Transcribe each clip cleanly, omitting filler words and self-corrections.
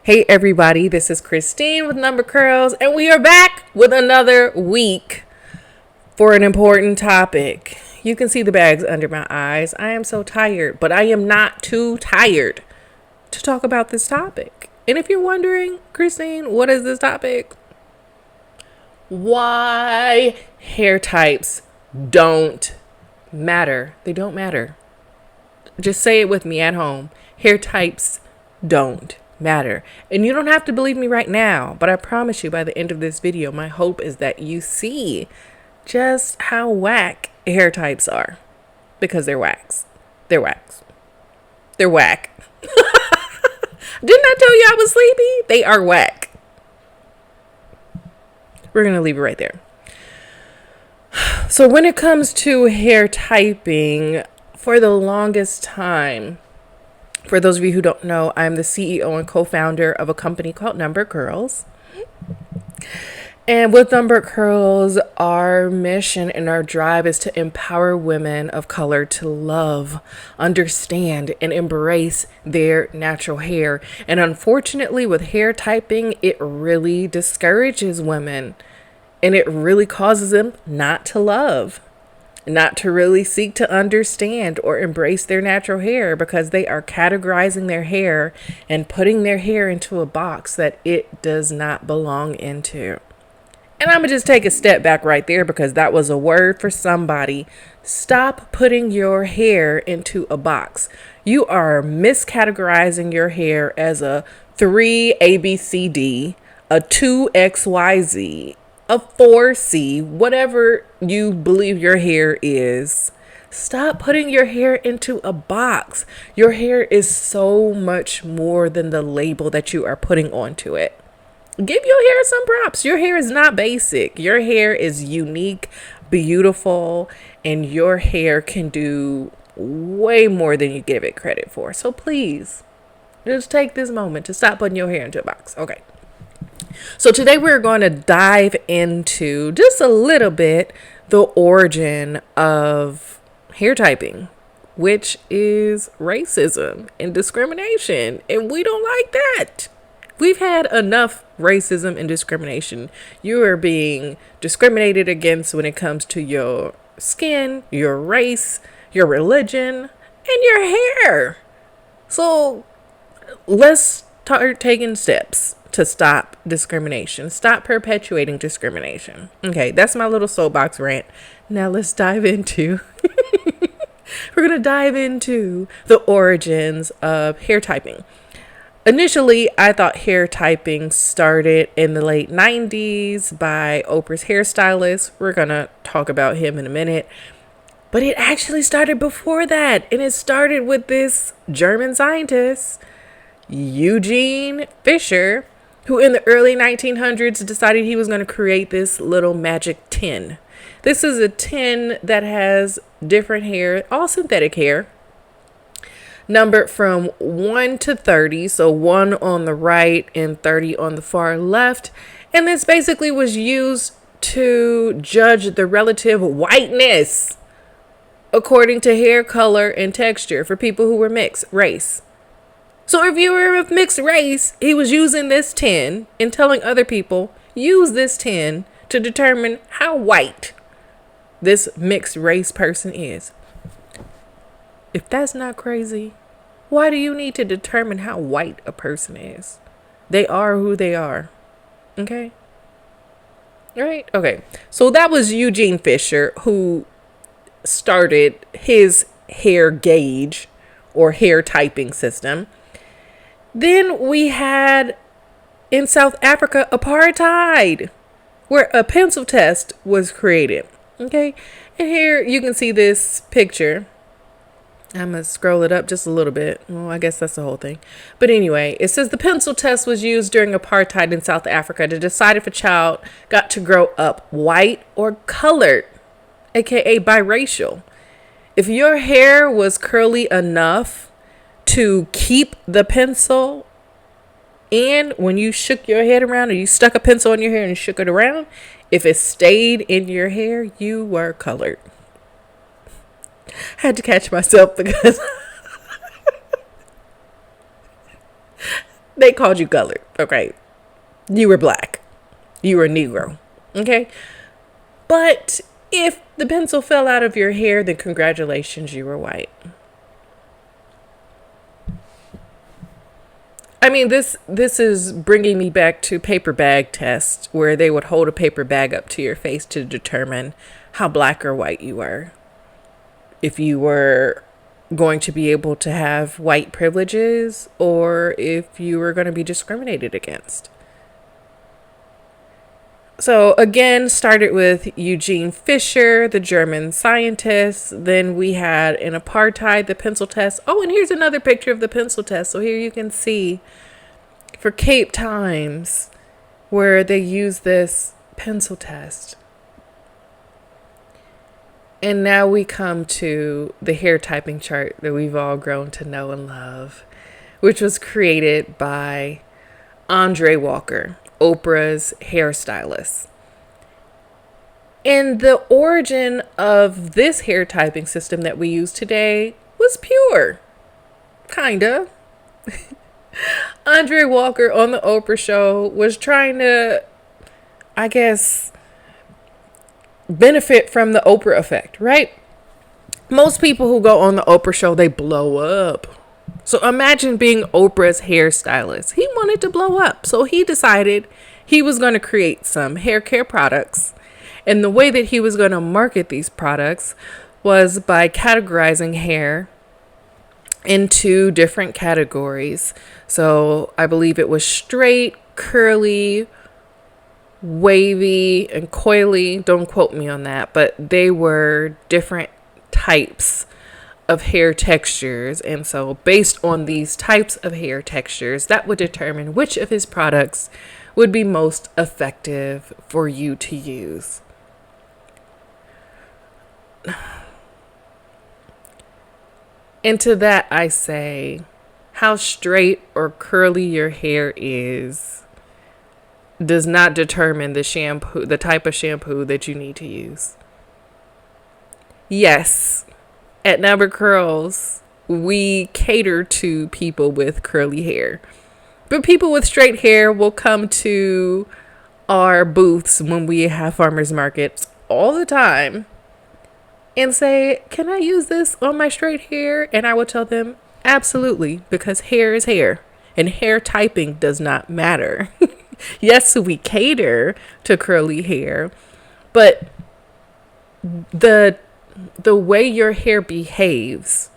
Hey everybody, this is Christine with Number Curls, and we are back with another week for an important topic. You can see the bags under my eyes. I am so tired, but I am not too tired to talk about this topic. And if you're wondering, Christine, what is this topic? Why hair types don't matter. They don't matter. Just say it with me at home. Hair types don't matter. And you don't have to believe me right now, but I promise you by the end of this video, my hope is that you see just how whack hair types are. Because they're wax. They're wax. They're whack. Didn't I tell you I was sleepy? They are whack. We're going to leave it right there. So when it comes to hair typing, for the longest time, for those of you who don't know, I'm the CEO and co-founder of a company called Number Curls. And with Number Curls, our mission and our drive is to empower women of color to love, understand, and embrace their natural hair. And unfortunately, with hair typing, it really discourages women. And it really causes them not to love, not to really seek to understand or embrace their natural hair, because they are categorizing their hair and putting their hair into a box that it does not belong into. And I'm going to just take a step back right there, because that was a word for somebody. Stop putting your hair into a box. You are miscategorizing your hair as a 3 ABCD, a 2 XYZ, a 4C, whatever you believe your hair is. Stop putting your hair into a box. Your hair is so much more than the label that you are putting onto it. Give your hair some props. Your hair is not basic. Your hair is unique, beautiful, and your hair can do way more than you give it credit for. So please, just take this moment to stop putting your hair into a box. Okay. So today we're going to dive into just a little bit the origin of hair typing, which is racism and discrimination. And we don't like that. We've had enough racism and discrimination. You are being discriminated against when it comes to your skin, your race, your religion, and your hair. So let's start taking steps to stop discrimination. Stop perpetuating discrimination. Okay, that's my little soapbox rant. Now let's dive into we're going to dive into the origins of hair typing. Initially, I thought hair typing started in the late 90s by Oprah's hairstylist. We're going to talk about him in a minute. But it actually started before that. And it started with this German scientist, Eugene Fischer, who in the early 1900s decided he was going to create this little magic tin. This is a tin that has different hair, all synthetic hair, numbered from 1 to 30. So 1 on the right and 30 on the far left. And this basically was used to judge the relative whiteness according to hair color and texture for people who were mixed race. So if you were of mixed race, he was using this tin and telling other people, use this tin to determine how white this mixed race person is. If that's not crazy, why do you need to determine how white a person is? They are who they are. Okay? Right? Okay. So that was Eugene Fischer, who started his hair gauge or hair typing system. Then we had in South Africa apartheid, where a pencil test was created. Okay, and here you can see this picture. I'm going to scroll it up just a little bit. Well, I guess that's the whole thing. But anyway, it says the pencil test was used during apartheid in South Africa to decide if a child got to grow up white or colored, aka biracial. If your hair was curly enough to keep the pencil, and when you shook your head around or you stuck a pencil in your hair and you shook it around, if it stayed in your hair, you were colored. I had to catch myself because They called you colored. Okay. You were black. You were Negro. Okay. But if the pencil fell out of your hair, then congratulations, you were white. I mean, this is bringing me back to paper bag test, where they would hold a paper bag up to your face to determine how black or white you were. If you were going to be able to have white privileges, or if you were going to be discriminated against. So again, started with Eugene Fisher, the German scientist. Then we had in apartheid, the pencil test. Oh, and here's another picture of the pencil test. So here you can see for Cape Times where they use this pencil test. And now we come to the hair typing chart that we've all grown to know and love, which was created by Andre Walker, Oprah's hairstylist. And the origin of this hair typing system that we use today was pure. Kinda. Andre Walker on the Oprah show was trying to, I guess, benefit from the Oprah effect, right? Most people who go on the Oprah show, they blow up. So imagine being Oprah's hairstylist. He wanted to blow up. So he decided he was going to create some hair care products. And the way that he was going to market these products was by categorizing hair into different categories. So I believe it was straight, curly, wavy, and coily. Don't quote me on that, but they were different types of hair textures. And so based on these types of hair textures, that would determine which of his products would be most effective for you to use. And to that I say, how straight or curly your hair is does not determine the shampoo, the type of shampoo that you need to use. Yes, at Number Curls, we cater to people with curly hair. But people with straight hair will come to our booths when we have farmers markets all the time and say, can I use this on my straight hair? And I will tell them, absolutely, because hair is hair and hair typing does not matter. Yes, we cater to curly hair, but the way your hair behaves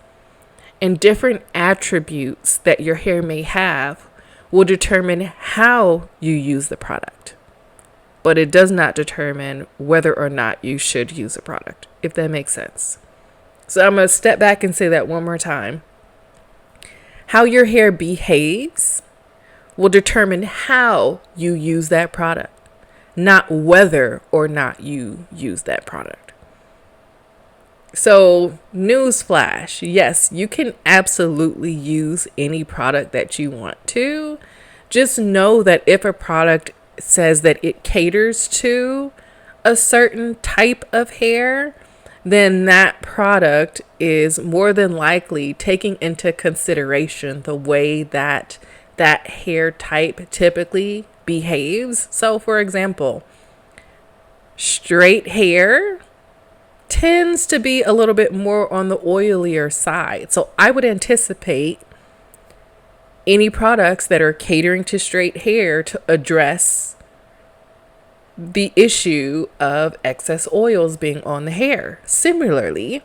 and different attributes that your hair may have will determine how you use the product. But it does not determine whether or not you should use a product, if that makes sense. So I'm going to step back and say that one more time. How your hair behaves will determine how you use that product, not whether or not you use that product. So, newsflash, yes, you can absolutely use any product that you want to. Just know that if a product says that it caters to a certain type of hair, then that product is more than likely taking into consideration the way that that hair type typically behaves. So, for example, straight hair tends to be a little bit more on the oilier side. So I would anticipate any products that are catering to straight hair to address the issue of excess oils being on the hair. Similarly,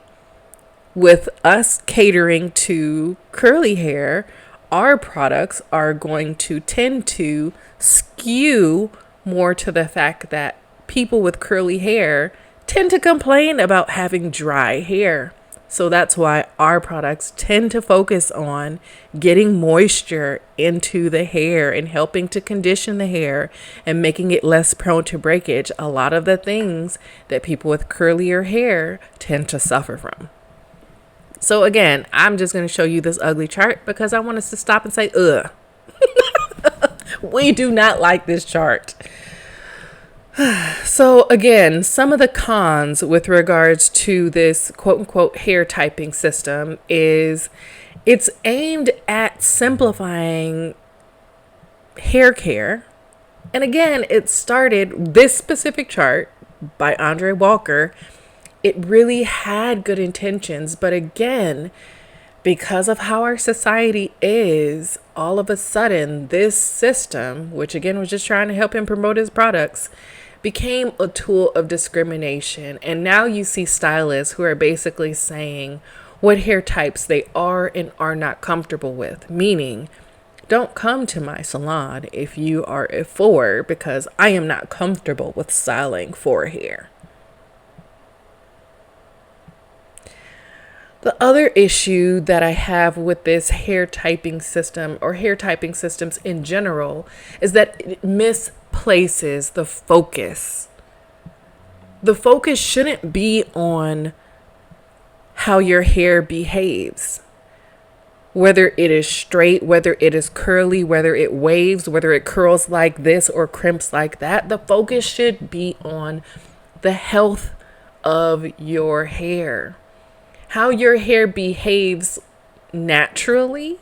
with us catering to curly hair, our products are going to tend to skew more to the fact that people with curly hair tend to complain about having dry hair. So that's why our products tend to focus on getting moisture into the hair and helping to condition the hair and making it less prone to breakage. A lot of the things that people with curlier hair tend to suffer from. So again, I'm just going to show you this ugly chart because I want us to stop and say, ugh. We do not like this chart. So again, some of the cons with regards to this quote unquote hair typing system is it's aimed at simplifying hair care. And again, it started this specific chart by Andre Walker. It really had good intentions, but again, because of how our society is, all of a sudden, this system, which again was just trying to help him promote his products, became a tool of discrimination. And now you see stylists who are basically saying what hair types they are and are not comfortable with, meaning, don't come to my salon if you are a 4 because I am not comfortable with styling 4 hair. The other issue that I have with this hair typing system or hair typing systems in general is that it misplaces the focus. The focus shouldn't be on how your hair behaves. Whether it is straight, whether it is curly, whether it waves, whether it curls like this or crimps like that, the focus should be on the health of your hair. How your hair behaves naturally.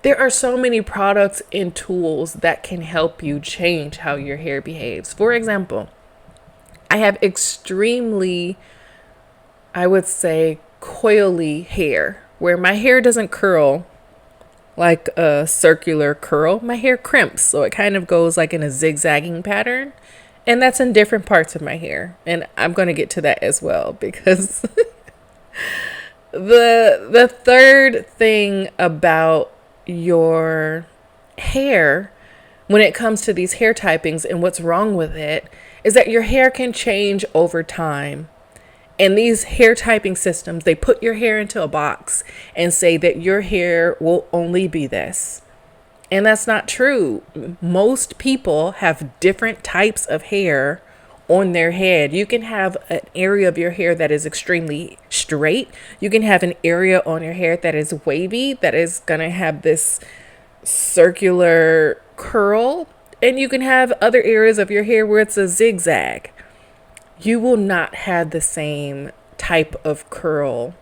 There are so many products and tools that can help you change how your hair behaves. For example, I have extremely, I would say, coily hair, where my hair doesn't curl like a circular curl. My hair crimps, so it kind of goes like in a zigzagging pattern. And that's in different parts of my hair. And I'm going to get to that as well because the third thing about your hair when it comes to these hair typings and what's wrong with it is that your hair can change over time. And these hair typing systems, they put your hair into a box and say that your hair will only be this. And that's not true. Most people have different types of hair on their head. You can have an area of your hair that is extremely straight. You can have an area on your hair that is wavy, that is going to have this circular curl. And you can have other areas of your hair where it's a zigzag. You will not have the same type of curl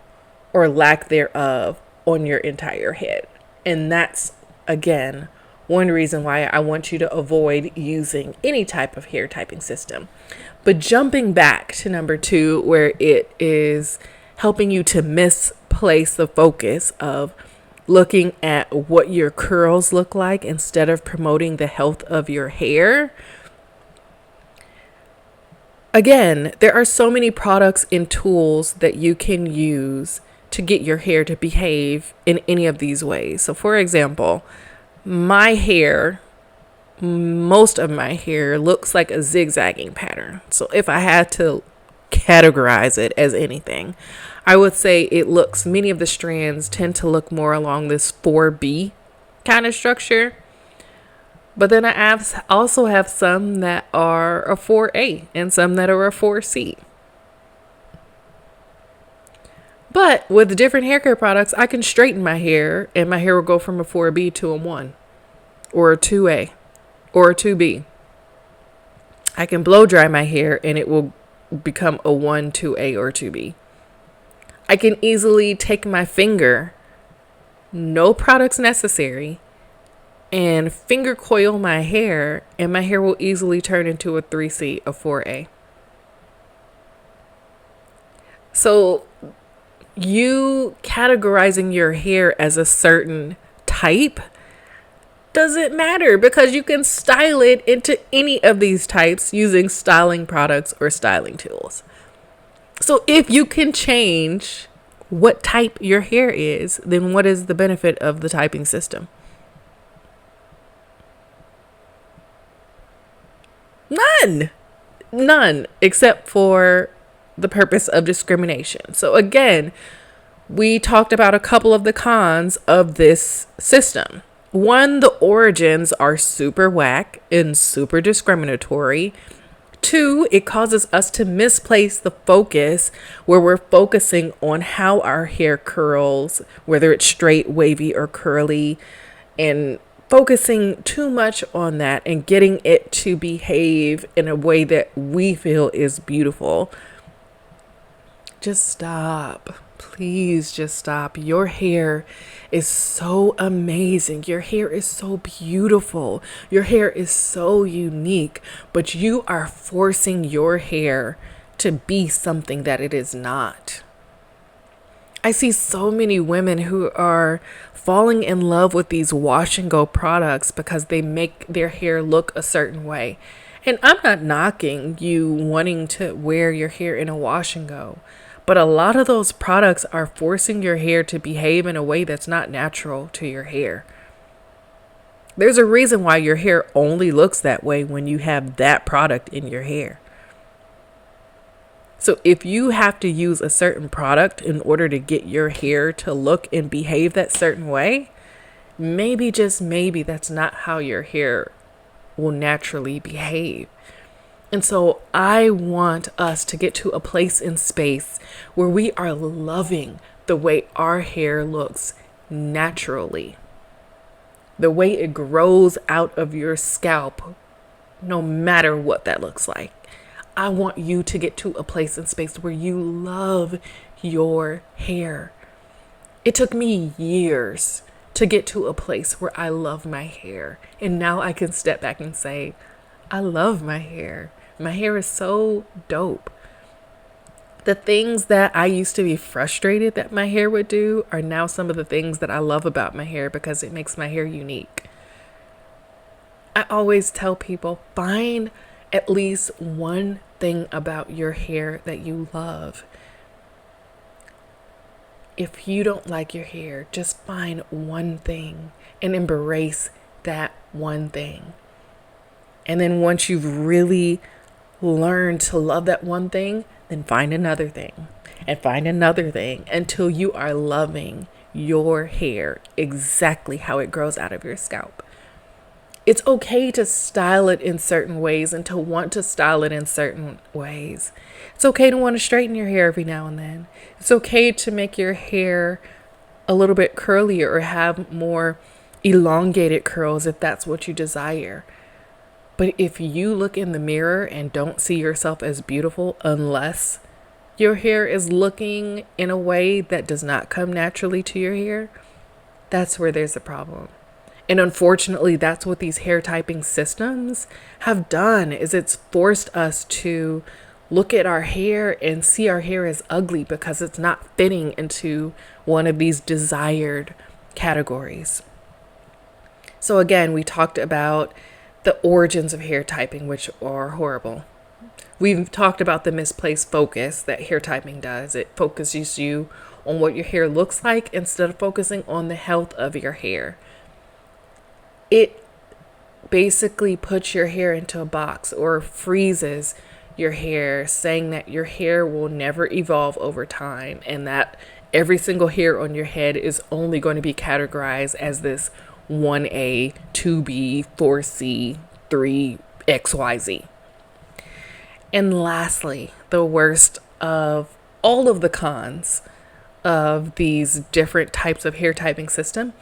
or lack thereof on your entire head. And that's, again, one reason why I want you to avoid using any type of hair typing system. But jumping back to number 2, where it is helping you to misplace the focus of looking at what your curls look like instead of promoting the health of your hair. Again, there are so many products and tools that you can use to get your hair to behave in any of these ways. So for example, my hair, most of my hair looks like a zigzagging pattern. So if I had to categorize it as anything, I would say many of the strands tend to look more along this 4B kind of structure. But then I also have some that are a 4A and some that are a 4C. But with different hair care products, I can straighten my hair and my hair will go from a 4B to a 1 or a 2A or a 2B. I can blow dry my hair and it will become a 1, 2A or 2B. I can easily take my finger, no products necessary, and finger coil my hair and my hair will easily turn into a 3C, a 4A. So you categorizing your hair as a certain type doesn't matter because you can style it into any of these types using styling products or styling tools. So if you can change what type your hair is, then what is the benefit of the typing system? None, except for the purpose of discrimination. So again, we talked about a couple of the cons of this system. 1, the origins are super whack and super discriminatory. 2, it causes us to misplace the focus where we're focusing on how our hair curls, whether it's straight, wavy, or curly, and focusing too much on that and getting it to behave in a way that we feel is beautiful. Just stop. Please just stop. Your hair is so amazing. Your hair is so beautiful. Your hair is so unique, but you are forcing your hair to be something that it is not. I see so many women who are falling in love with these wash and go products because they make their hair look a certain way. And I'm not knocking you wanting to wear your hair in a wash and go, but a lot of those products are forcing your hair to behave in a way that's not natural to your hair. There's a reason why your hair only looks that way when you have that product in your hair. So if you have to use a certain product in order to get your hair to look and behave that certain way, maybe, just maybe, that's not how your hair will naturally behave. And so I want us to get to a place in space where we are loving the way our hair looks naturally, the way it grows out of your scalp, no matter what that looks like. I want you to get to a place in space where you love your hair. It took me years to get to a place where I love my hair. And now I can step back and say, I love my hair. My hair is so dope. The things that I used to be frustrated that my hair would do are now some of the things that I love about my hair because it makes my hair unique. I always tell people, find at least one thing about your hair that you love. If you don't like your hair, just find one thing and embrace that one thing. And then once you've really learned to love that one thing, then find another thing and find another thing until you are loving your hair exactly how it grows out of your scalp. It's okay to style it in certain ways and to want to style it in certain ways. It's okay to want to straighten your hair every now and then. It's okay to make your hair a little bit curlier or have more elongated curls if that's what you desire. But if you look in the mirror and don't see yourself as beautiful unless your hair is looking in a way that does not come naturally to your hair, that's where there's a problem. And unfortunately, that's what these hair typing systems have done, is it's forced us to look at our hair and see our hair as ugly because it's not fitting into one of these desired categories. So again, we talked about the origins of hair typing, which are horrible. We've talked about the misplaced focus that hair typing does. It focuses you on what your hair looks like instead of focusing on the health of your hair. It basically puts your hair into a box or freezes your hair, saying that your hair will never evolve over time and that every single hair on your head is only going to be categorized as this 1A, 2B, 4C, 3XYZ. And lastly, the worst of all of the cons of these different types of hair typing system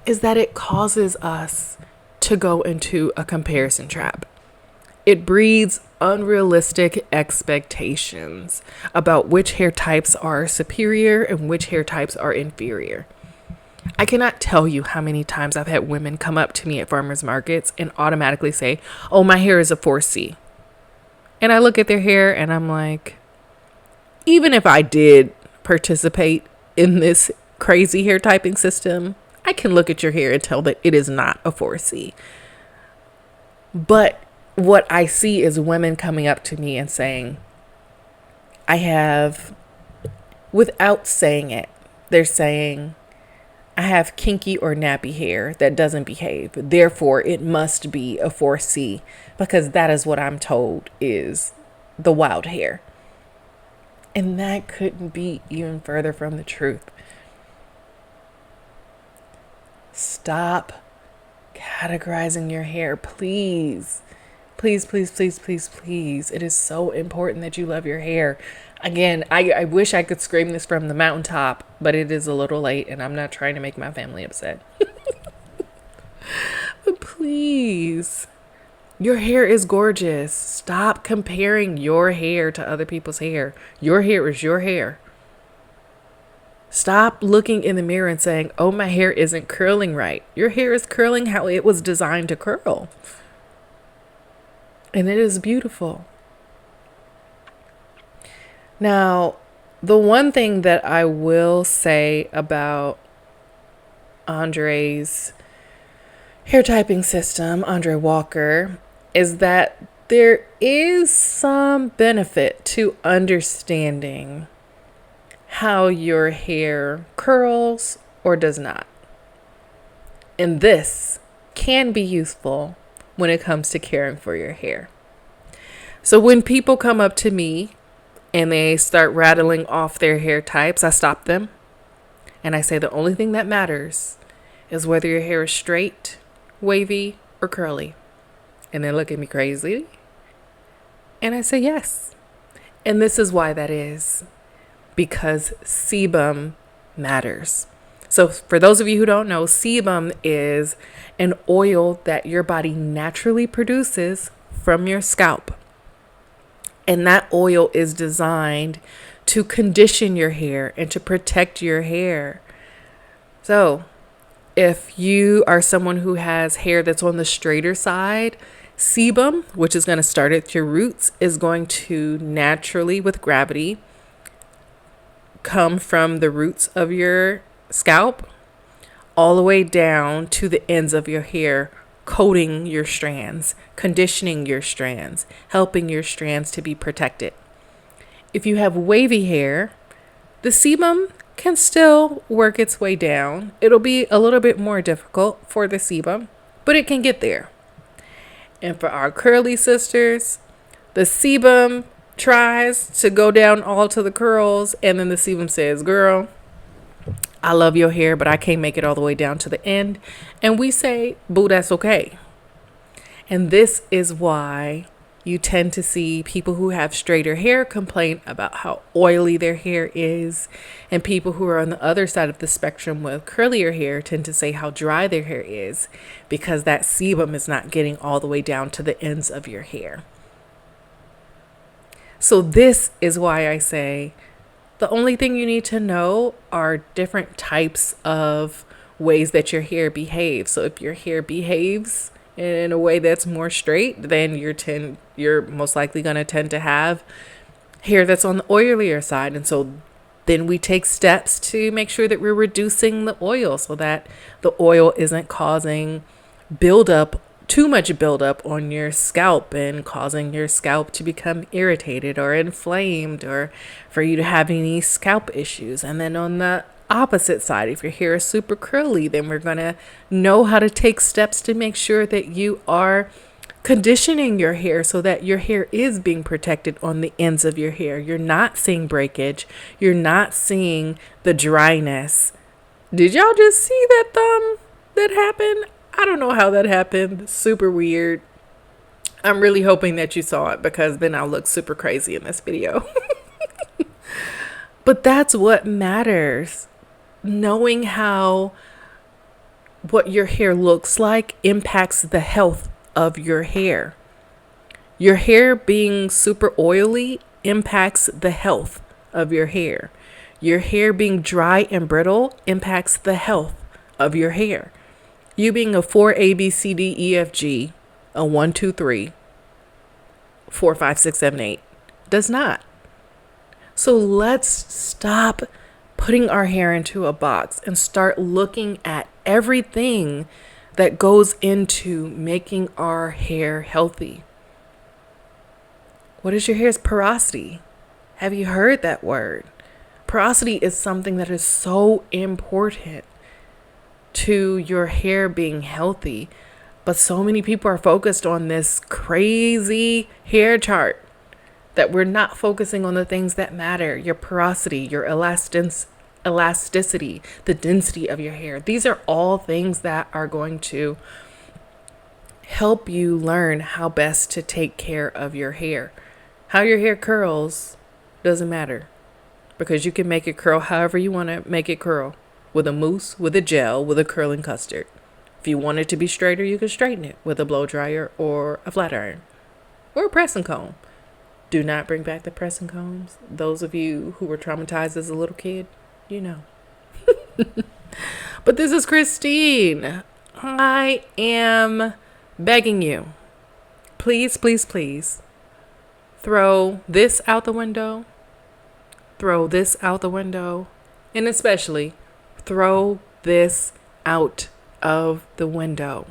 is that it causes us to go into a comparison trap. It breeds unrealistic expectations about which hair types are superior and which hair types are inferior. I cannot tell you how many times I've had women come up to me at farmers markets and automatically say, oh, my hair is a 4C. And I look at their hair and I'm like, even if I did participate in this crazy hair typing system, I can look at your hair and tell that it is not a 4C. But what I see is women coming up to me and saying, I have, without saying it, they're saying, I have kinky or nappy hair that doesn't behave. Therefore, it must be a 4C because that is what I'm told is the wild hair. And that couldn't be even further from the truth. Stop categorizing your hair, please. Please, please, please, please, please. It is so important that you love your hair. Again, I wish I could scream this from the mountaintop, but it is a little late and I'm not trying to make my family upset. But please, your hair is gorgeous. Stop comparing your hair to other people's hair. Your hair is your hair. Stop looking in the mirror and saying, oh, my hair isn't curling right. Your hair is curling how it was designed to curl. And it is beautiful. Now, the one thing that I will say about Andre's hair typing system, Andre Walker, is that there is some benefit to understanding how your hair curls or does not. And this can be useful when it comes to caring for your hair. So when people come up to me and they start rattling off their hair types, I stop them and I say the only thing that matters is whether your hair is straight, wavy, or curly. And they look at me crazy. And I say yes. And this is why that is. Because sebum matters. So for those of you who don't know, sebum is an oil that your body naturally produces from your scalp. And that oil is designed to condition your hair and to protect your hair. So if you are someone who has hair that's on the straighter side, sebum, which is going to start at your roots, is going to naturally, with gravity, come from the roots of your scalp all the way down to the ends of your hair, coating your strands, conditioning your strands, helping your strands to be protected. If you have wavy hair, the sebum can still work its way down. It'll be a little bit more difficult for the sebum, but it can get there. And for our curly sisters, the sebum tries to go down all to the curls, and then the sebum says, girl, I love your hair, but I can't make it all the way down to the end. And we say, boo, that's okay. And this is why you tend to see people who have straighter hair complain about how oily their hair is. And people who are on the other side of the spectrum with curlier hair tend to say how dry their hair is, because that sebum is not getting all the way down to the ends of your hair. So this is why I say the only thing you need to know are different types of ways that your hair behaves. So if your hair behaves in a way that's more straight, then you're most likely going to tend to have hair that's on the oilier side. And so then we take steps to make sure that we're reducing the oil so that the oil isn't causing too much buildup on your scalp and causing your scalp to become irritated or inflamed, or for you to have any scalp issues. And then on the opposite side, if your hair is super curly, then we're going to know how to take steps to make sure that you are conditioning your hair so that your hair is being protected on the ends of your hair. You're not seeing breakage. You're not seeing the dryness. Did y'all just see that thumb that happened? I don't know how that happened. Super weird. I'm really hoping that you saw it, because then I'll look super crazy in this video. But that's what matters. Knowing how what your hair looks like impacts the health of your hair. Your hair being super oily impacts the health of your hair. Your hair being dry and brittle impacts the health of your hair. You being a 4 A B C D E F G, a 1 2 3 4 5 6 7 8 does not. So let's stop putting our hair into a box and start looking at everything that goes into making our hair healthy. What is your hair's porosity? Have you heard that word? Porosity is something that is so important to your hair being healthy. But so many people are focused on this crazy hair chart that we're not focusing on the things that matter. Your porosity, your elasticity, the density of your hair. These are all things that are going to help you learn how best to take care of your hair. How your hair curls doesn't matter, because you can make it curl however you want to make it curl. With a mousse, with a gel, with a curling custard. If you want it to be straighter, you can straighten it with a blow dryer or a flat iron or a pressing comb. Do not bring back the pressing combs. Those of you who were traumatized as a little kid, you know. But this is Christine. I am begging you, please, please, please, throw this out the window, throw this out the window, and especially throw this out of the window.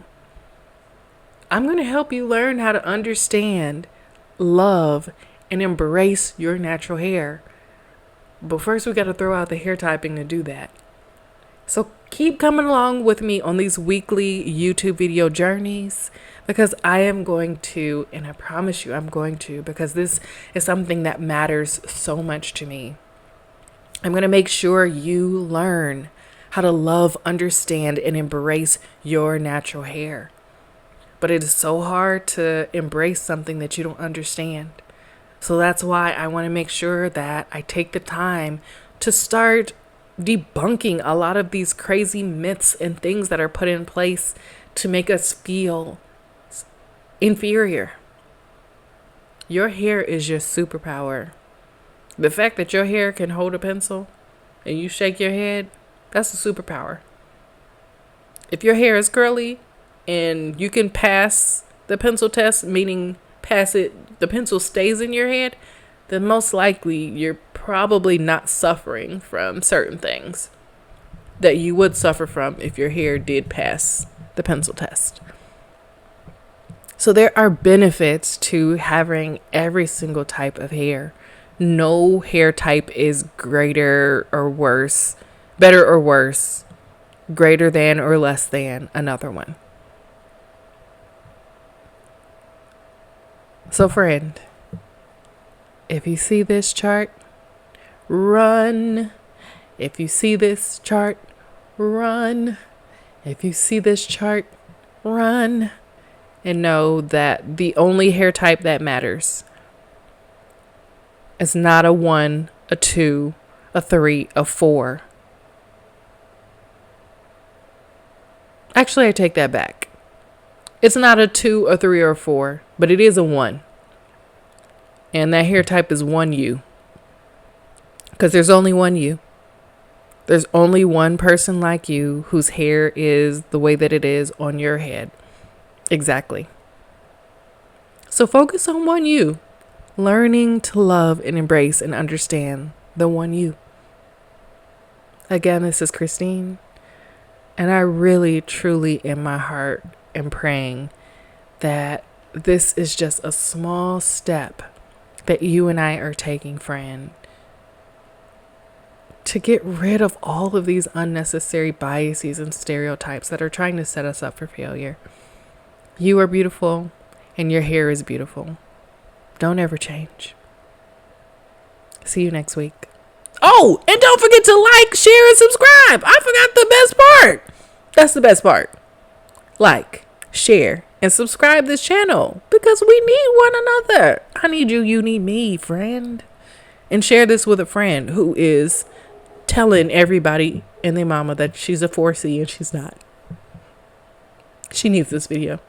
I'm going to help you learn how to understand, love, and embrace your natural hair. But first, we got to throw out the hair typing to do that. So keep coming along with me on these weekly YouTube video journeys, because I am going to, and I promise you I'm going to, because this is something that matters so much to me. I'm going to make sure you learn how to love, understand, and embrace your natural hair. But it is so hard to embrace something that you don't understand. So that's why I want to make sure that I take the time to start debunking a lot of these crazy myths and things that are put in place to make us feel inferior. Your hair is your superpower. The fact that your hair can hold a pencil and you shake your head, that's a superpower. If your hair is curly and you can pass the pencil test, meaning pass it, the pencil stays in your head, then most likely you're probably not suffering from certain things that you would suffer from if your hair did pass the pencil test. So there are benefits to having every single type of hair. No hair type is greater or worse, better or worse, greater than or less than another one. So friend, if you see this chart, run. If you see this chart, run. If you see this chart, run. And know that the only hair type that matters is not a 1, a 2, a 3, a 4. Actually, I take that back. It's not a 2, a 3, or a 4, but it is a 1. And that hair type is 1U. Because there's only one you. There's only one person like you whose hair is the way that it is on your head. Exactly. So focus on 1U. Learning to love and embrace and understand the 1U. Again, this is Christine. And I really, truly, in my heart, am praying that this is just a small step that you and I are taking, friend, to get rid of all of these unnecessary biases and stereotypes that are trying to set us up for failure. You are beautiful and your hair is beautiful. Don't ever change. See you next week. Oh, and don't forget to like, share, and subscribe. I forgot the best part. That's the best part. Like, share, and subscribe this channel because we need one another. I need you. You need me, friend. And share this with a friend who is telling everybody and their mama that she's a 4C and she's not. She needs this video.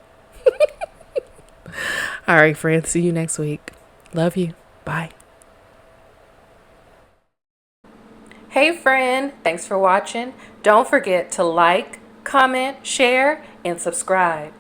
All right, friends. See you next week. Love you. Bye. Hey, friend. Thanks for watching. Don't forget to like, comment, share, and subscribe.